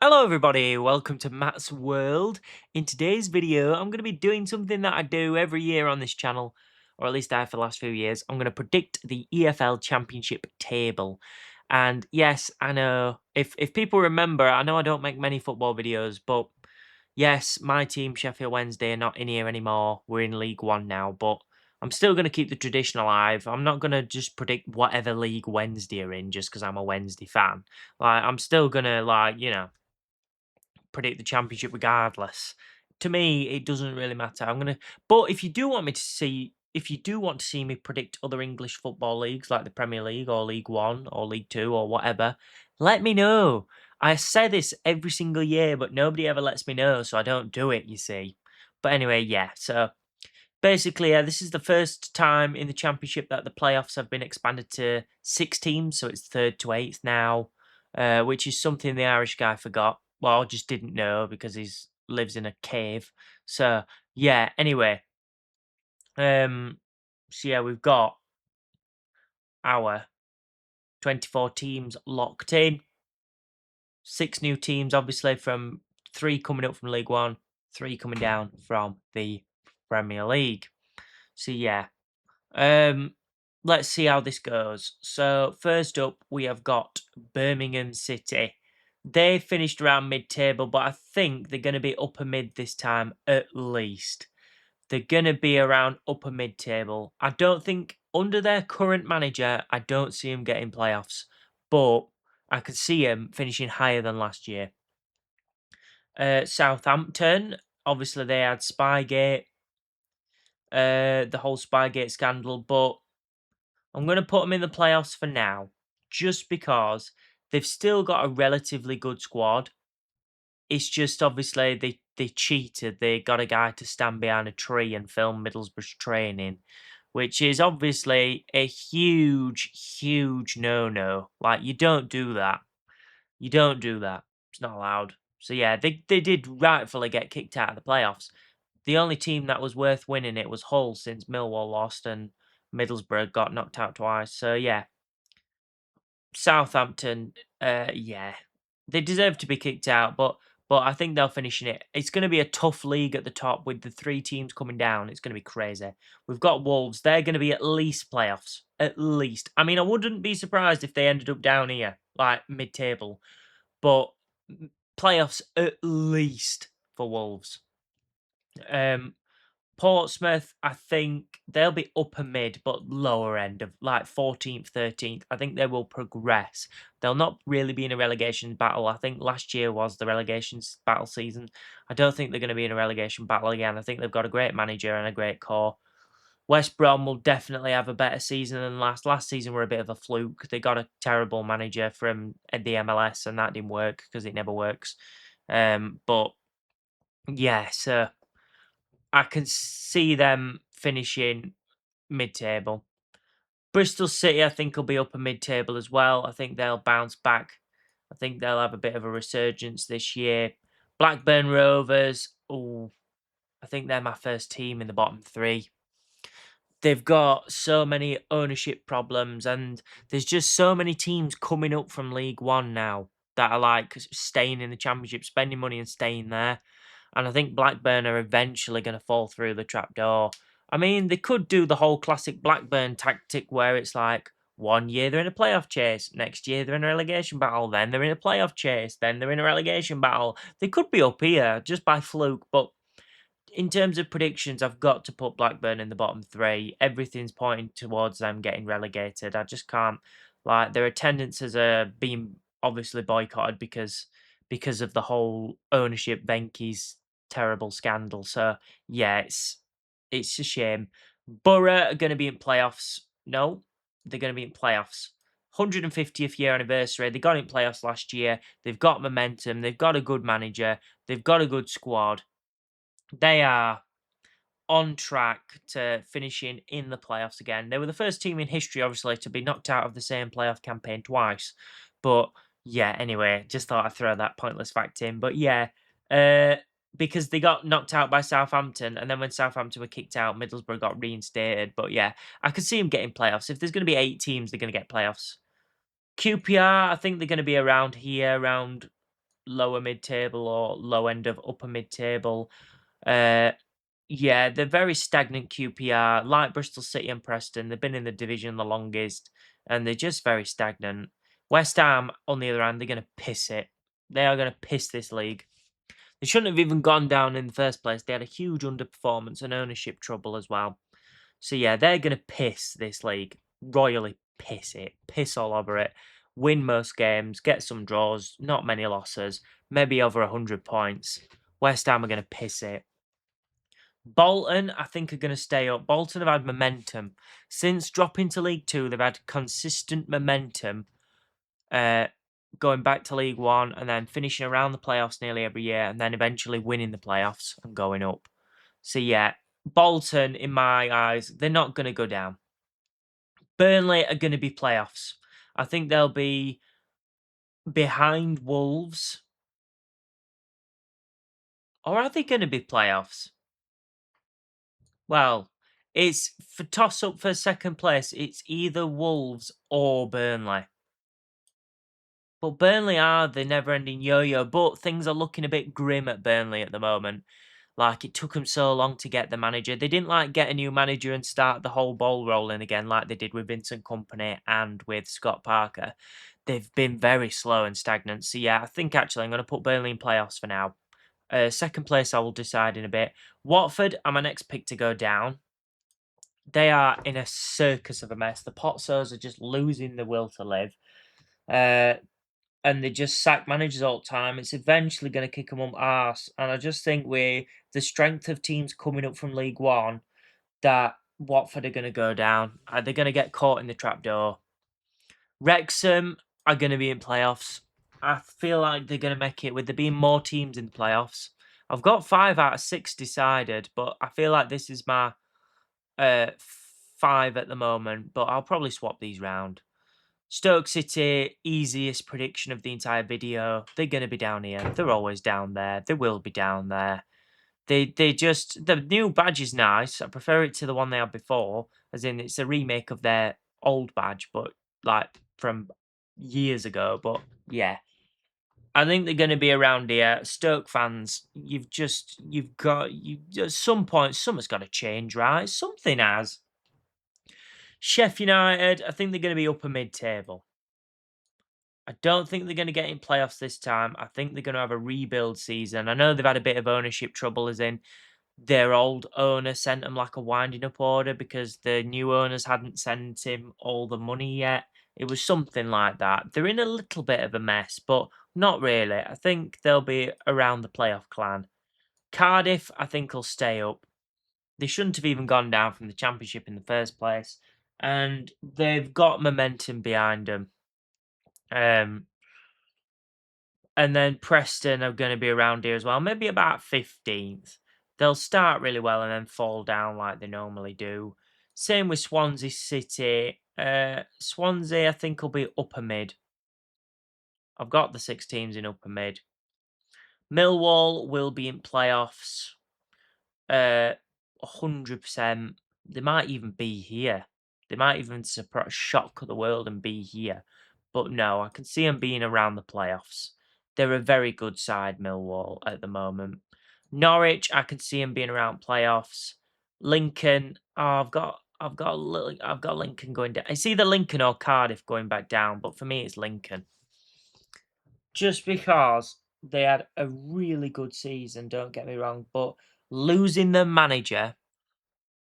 Hello everybody, welcome to Matt's World. In today's video, I'm going to be doing something that I do every year on this channel, or at least I have for the last few years. I'm going to predict the EFL Championship table. And yes, I know, if people remember, I know I don't make many football videos, but yes, my team, Sheffield Wednesday, are not in here anymore. We're in League One now, but I'm still going to keep the tradition alive. I'm not going to just predict whatever League Wednesday are in just because I'm a Wednesday fan. I'm still going to, predict the championship regardless. To me, it doesn't really matter. But if you do want to see me predict other English football leagues like the Premier League or League One or League Two or whatever, let me know. I say this every single year, but nobody ever lets me know, so I don't do it. You see. But anyway, yeah. So basically, this is the first time in the championship that the playoffs have been expanded to 6 teams, so it's third to eighth now, which is something the Irish guy forgot. Well, just didn't know because he's lives in a cave. So yeah. Anyway, um, so yeah, we've got our 24 teams locked in. 6 new teams, obviously, from 3 coming up from League One, 3 coming down from the Premier League. So yeah. Um, let's see how this goes. So first up, we have got Birmingham City. They finished around mid-table, but I think they're going to be upper mid this time at least. They're going to be around upper mid-table. I don't think under their current manager, I don't see them getting playoffs, but I could see them finishing higher than last year. Southampton, obviously they had Spygate, the whole Spygate scandal, but I'm going to put them in the playoffs for now, just because they've still got a relatively good squad. It's just obviously they cheated. They got a guy to stand behind a tree and film Middlesbrough's training, which is obviously a huge no-no. Like, you don't do that. You don't do that. It's not allowed. So yeah, they did rightfully get kicked out of the playoffs. The only team that was worth winning it was Hull, since Millwall lost and Middlesbrough got knocked out twice. So yeah, Southampton, yeah, they deserve to be kicked out, but I think they'll finish in it. It's going to be a tough league at the top with the 3 teams coming down. It's going to be crazy. We've got Wolves. They're going to be at least playoffs. At least. I mean, I wouldn't be surprised if they ended up down here, like mid-table, but playoffs at least for Wolves. Um, Portsmouth, I think they'll be upper mid, but lower end of like 14th, 13th. I think they will progress. They'll not really be in a relegation battle. I think last year was the relegation battle season. I don't think they're going to be in a relegation battle again. I think they've got a great manager and a great core. West Brom will definitely have a better season than last. Last season were a bit of a fluke. They got a terrible manager from the MLS, and that didn't work because it never works. But yeah, so I can see them finishing mid-table. Bristol City, I think, will be upper mid-table as well. I think they'll bounce back. I think they'll have a bit of a resurgence this year. Blackburn Rovers, oh, I think they're my first team in the bottom 3. They've got so many ownership problems, and there's just so many teams coming up from League One now that are like staying in the Championship, spending money and staying there. And I think Blackburn are eventually going to fall through the trapdoor. I mean, they could do the whole classic Blackburn tactic where it's like 1 year they're in a playoff chase, next year they're in a relegation battle, then they're in a playoff chase, then they're in a relegation battle. They could be up here just by fluke, but in terms of predictions, I've got to put Blackburn in the bottom 3. Everything's pointing towards them getting relegated. I just can't, like, their attendances are being obviously boycotted because of the whole ownership Venky's terrible scandal. So yeah, it's a shame. Borough are going to be in playoffs. No, they're going to be in playoffs. 150th year anniversary. They got in playoffs last year. They've got momentum. They've got a good manager. They've got a good squad. They are on track to finishing in the playoffs again. They were the first team in history, obviously, to be knocked out of the same playoff campaign twice. But yeah, anyway, just thought I'd throw that pointless fact in. But yeah, uh, because they got knocked out by Southampton, and then when Southampton were kicked out, Middlesbrough got reinstated. But yeah, I could see them getting playoffs. If there's going to be 8 teams, they're going to get playoffs. QPR, I think they're going to be around here, around lower mid-table or low end of upper mid-table. Uh, yeah, they're very stagnant QPR, like Bristol City and Preston. They've been in the division the longest, and they're just very stagnant. West Ham, on the other hand, they're going to piss it. They are going to piss this league. They shouldn't have even gone down in the first place. They had a huge underperformance and ownership trouble as well. So yeah, they're going to piss this league. Royally piss it. Piss all over it. Win most games. Get some draws. Not many losses. Maybe over 100 points. West Ham are going to piss it. Bolton, I think, are going to stay up. Bolton have had momentum. Since dropping to League Two, they've had consistent momentum. Going back to League One and then finishing around the playoffs nearly every year and then eventually winning the playoffs and going up. So yeah, Bolton, in my eyes, they're not going to go down. Burnley are going to be playoffs. I think they'll be behind Wolves. Or are they going to be playoffs? Well, it's for toss up for second place. It's either Wolves or Burnley. But Burnley are the never-ending yo-yo. But things are looking a bit grim at Burnley at the moment. Like, it took them so long to get the manager. They didn't, like, get a new manager and start the whole ball rolling again like they did with Vincent Kompany and with Scott Parker. They've been very slow and stagnant. So, yeah, I think, actually, I'm going to put Burnley in playoffs for now. Second place, I will decide in a bit. Watford are my next pick to go down. They are in a circus of a mess. The Potsos are just losing the will to live. And they just sack managers all the time. It's eventually going to kick them up arse. And I just think with the strength of teams coming up from League One, that Watford are going to go down. They're going to get caught in the trapdoor. Wrexham are going to be in playoffs. I feel like they're going to make it with there being more teams in the playoffs. I've got 5 out of 6 decided, but I feel like this is my 5 at the moment. But I'll probably swap these round. Stoke City, easiest prediction of the entire video. They're going to be down here. They're always down there. They will be down there. They just, the new badge is nice. I prefer it to the one they had before, as in it's a remake of their old badge, but like from years ago. But yeah, I think they're going to be around here. Stoke fans, at some point, something's got to change, right? Something has. Sheffield United, I think they're going to be upper mid-table. I don't think they're going to get in playoffs this time. I think they're going to have a rebuild season. I know they've had a bit of ownership trouble, as in their old owner sent them like a winding up order because the new owners hadn't sent him all the money yet. It was something like that. They're in a little bit of a mess, but not really. I think they'll be around the playoff clan. Cardiff, I think, will stay up. They shouldn't have even gone down from the Championship in the first place. And they've got momentum behind them. And then Preston are going to be around here as well, maybe about 15th. They'll start really well and then fall down like they normally do. Same with Swansea City. Swansea, I think, will be upper mid. I've got the 6 teams in upper mid. Millwall will be in playoffs. 100%. They might even be here. They might even shock the world and be here. But no, I can see them being around the playoffs. They're a very good side, Millwall, at the moment. Norwich, I can see them being around playoffs. Lincoln, I've got Lincoln going down. It's either Lincoln or Cardiff going back down, but for me, it's Lincoln. Just because they had a really good season, don't get me wrong, but losing the manager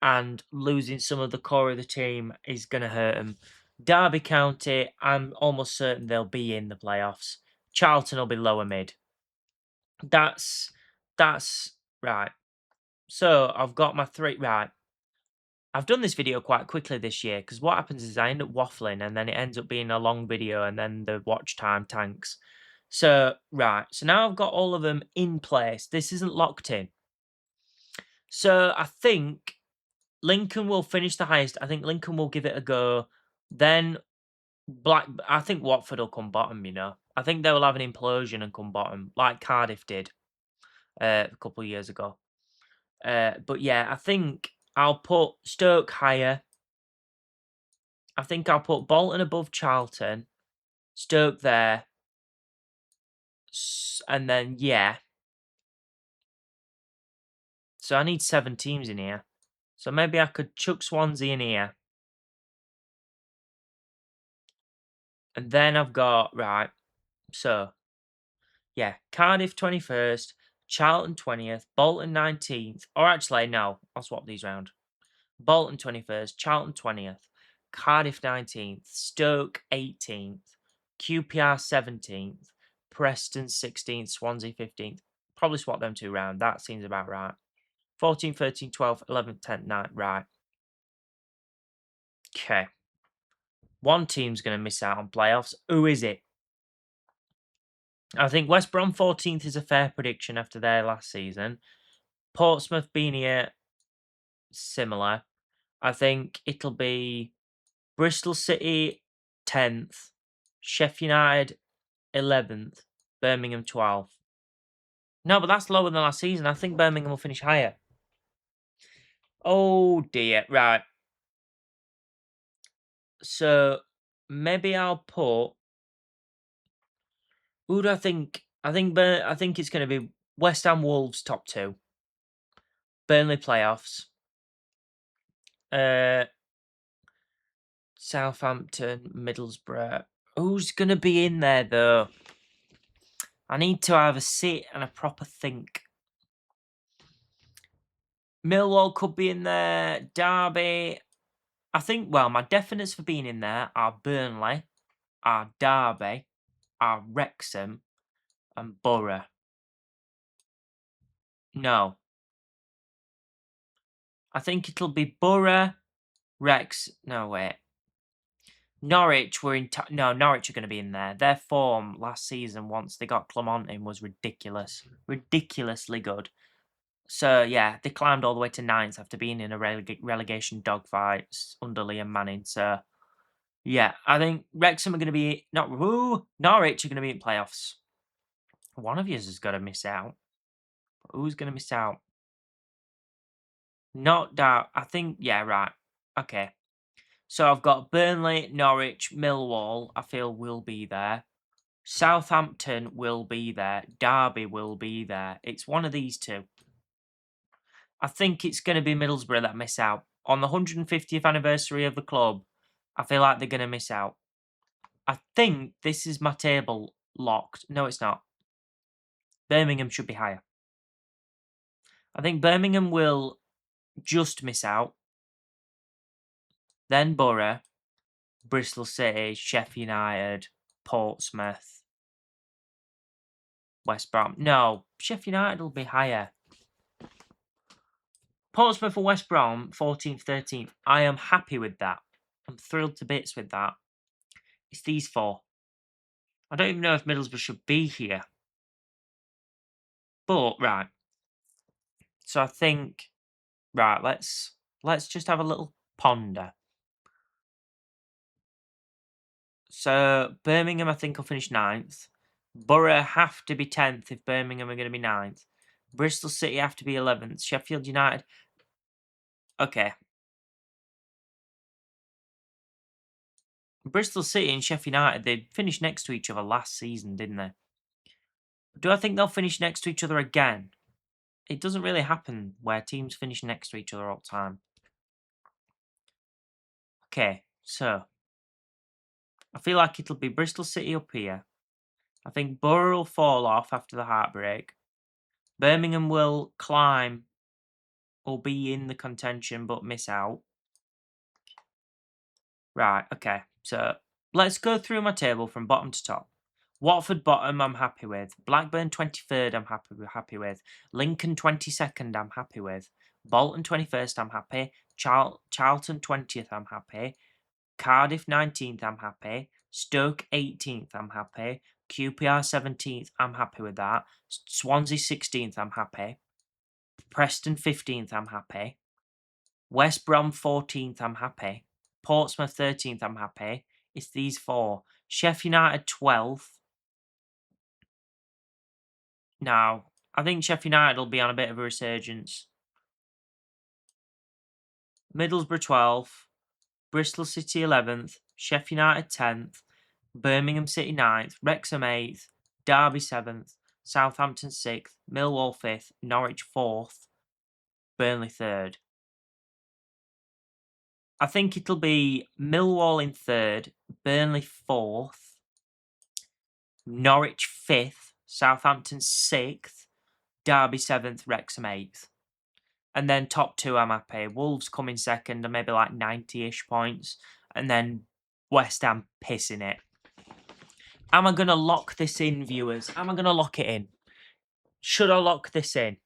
and losing some of the core of the team is going to hurt them. Derby County, I'm almost certain they'll be in the playoffs. Charlton will be lower mid. That's right. So I've got my 3 right. I've done this video quite quickly this year because what happens is I end up waffling and then it ends up being a long video and then the watch time tanks. So, right. So now I've got all of them in place. This isn't locked in. So I think Lincoln will finish the highest. I think Lincoln will give it a go. Then I think Watford will come bottom, you know. I think they will have an implosion and come bottom, like Cardiff did a couple of years ago. But yeah, I think I'll put Stoke higher. I think I'll put Bolton above Charlton. Stoke there. And then, yeah. So I need 7 teams in here. So maybe I could chuck Swansea in here. And then I've got, right, so, yeah, Cardiff 21st, Charlton 20th, Bolton 19th. Or actually, no, I'll swap these round. Bolton 21st, Charlton 20th, Cardiff 19th, Stoke 18th, QPR 17th, Preston 16th, Swansea 15th. Probably swap them two round. That seems about right. 14, 13, 12, 11, 10, 9. Right. Okay. One team's going to miss out on playoffs. Who is it? I think West Brom 14th is a fair prediction after their last season. Portsmouth being here, similar. I think it'll be Bristol City 10th, Sheffield United 11th, Birmingham 12th. No, but that's lower than last season. I think Birmingham will finish higher. Oh dear. Right. So maybe I'll put. Who do I think? I think it's going to be West Ham Wolves top 2. Burnley playoffs. Southampton, Middlesbrough. Who's going to be in there though? I need to have a sit and a proper think. Millwall could be in there. Derby. I think, well, my definites for being in there are Burnley, are Derby, are Wrexham, and Borough. No. I think it'll be Borough, No, wait. Norwich were in. Norwich are going to be in there. Their form last season, once they got Clement in, was ridiculous. Ridiculously good. So, yeah, they climbed all the way to 9th after being in a relegation dogfight under Liam Manning. So, yeah, I think Wrexham are going to be. Norwich are going to be in playoffs. One of you has got to miss out. Who's going to miss out? Not doubt. I think, yeah, right. Okay. So I've got Burnley, Norwich, Millwall, I feel will be there. Southampton will be there. Derby will be there. It's one of these two. I think it's going to be Middlesbrough that miss out. On the 150th anniversary of the club, I feel like they're going to miss out. I think this is my table locked. No, it's not. Birmingham should be higher. I think Birmingham will just miss out. Then Borough, Bristol City, Sheffield United, Portsmouth, West Brom. No, Sheffield United will be higher. Portsmouth and West Brom, 14th, 13th. I am happy with that. I'm thrilled to bits with that. It's these 4. I don't even know if Middlesbrough should be here. But, right. So I think, right, let's just have a little ponder. So Birmingham, I think, will finish 9th. Borough have to be 10th if Birmingham are going to be 9th. Bristol City have to be 11th. Sheffield United. Okay. Bristol City and Sheffield United, they finished next to each other last season, didn't they? Do I think they'll finish next to each other again? It doesn't really happen where teams finish next to each other all the time. Okay, so I feel like it'll be Bristol City up here. I think Borough will fall off after the heartbreak. Birmingham will climb or be in the contention but miss out. Right, okay. So let's go through my table from bottom to top. Watford bottom, I'm happy with. Blackburn 23rd, I'm happy with. Lincoln 22nd, I'm happy with. Bolton 21st, I'm happy. Charlton 20th, I'm happy. Cardiff 19th, I'm happy. Stoke 18th, I'm happy. QPR 17th, I'm happy with that. Swansea 16th, I'm happy. Preston 15th, I'm happy. West Brom 14th, I'm happy. Portsmouth 13th, I'm happy. It's these 4. Sheffield United 12th. Now, I think Sheffield United will be on a bit of a resurgence. Middlesbrough 12th. Bristol City 11th. Sheffield United 10th. Birmingham City 9th. Wrexham 8th. Derby 7th. Southampton 6th, Millwall 5th, Norwich 4th, Burnley 3rd. I think it'll be Millwall in 3rd, Burnley 4th, Norwich 5th, Southampton 6th, Derby 7th, Wrexham 8th. And then top 2 I'm happy. Wolves coming 2nd and maybe like 90-ish points. And then West Ham pissing it. Am I going to lock this in, viewers? Am I going to lock it in? Should I lock this in?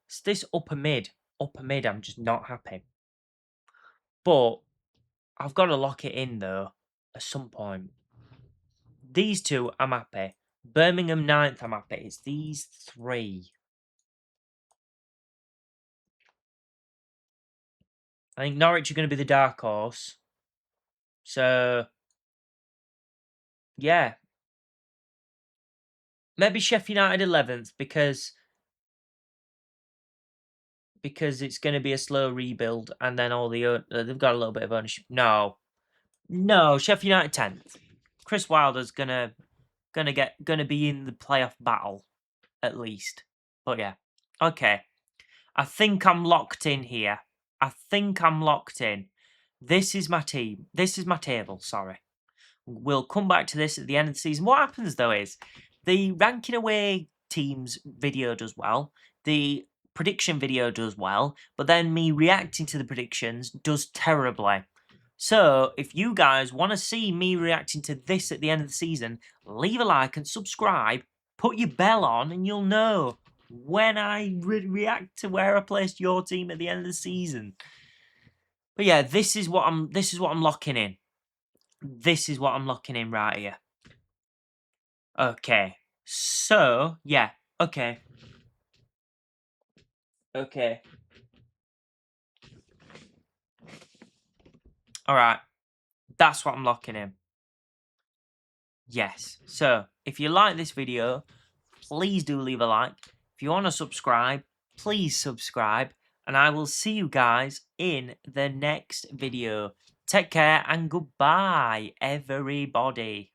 It's this upper mid. Upper mid, I'm just not happy. But I've got to lock it in, though, at some point. These 2, I'm happy. Birmingham 9th, I'm happy. It's these 3. I think Norwich are going to be the dark horse. So, yeah. Maybe Sheffield United 11th because it's going to be a slow rebuild and then all the they've got a little bit of ownership. No, Sheffield United 10th. Chris Wilder's gonna be in the playoff battle at least. But yeah, okay. I think I'm locked in here. I think I'm locked in. This is my team. This is my table. Sorry. We'll come back to this at the end of the season. What happens though is the ranking away teams video does well. The prediction video does well, but then me reacting to the predictions does terribly. So, if you guys want to see me reacting to this at the end of the season, leave a like and subscribe, put your bell on, and you'll know when I react to where I placed your team at the end of the season. But yeah, this is what I'm locking in. This is what I'm locking in right here. Okay. So, yeah. Okay. Okay. Alright. That's what I'm locking in. Yes. So, if you like this video, please do leave a like. If you want to subscribe, please subscribe. And I will see you guys in the next video. Take care and goodbye, everybody.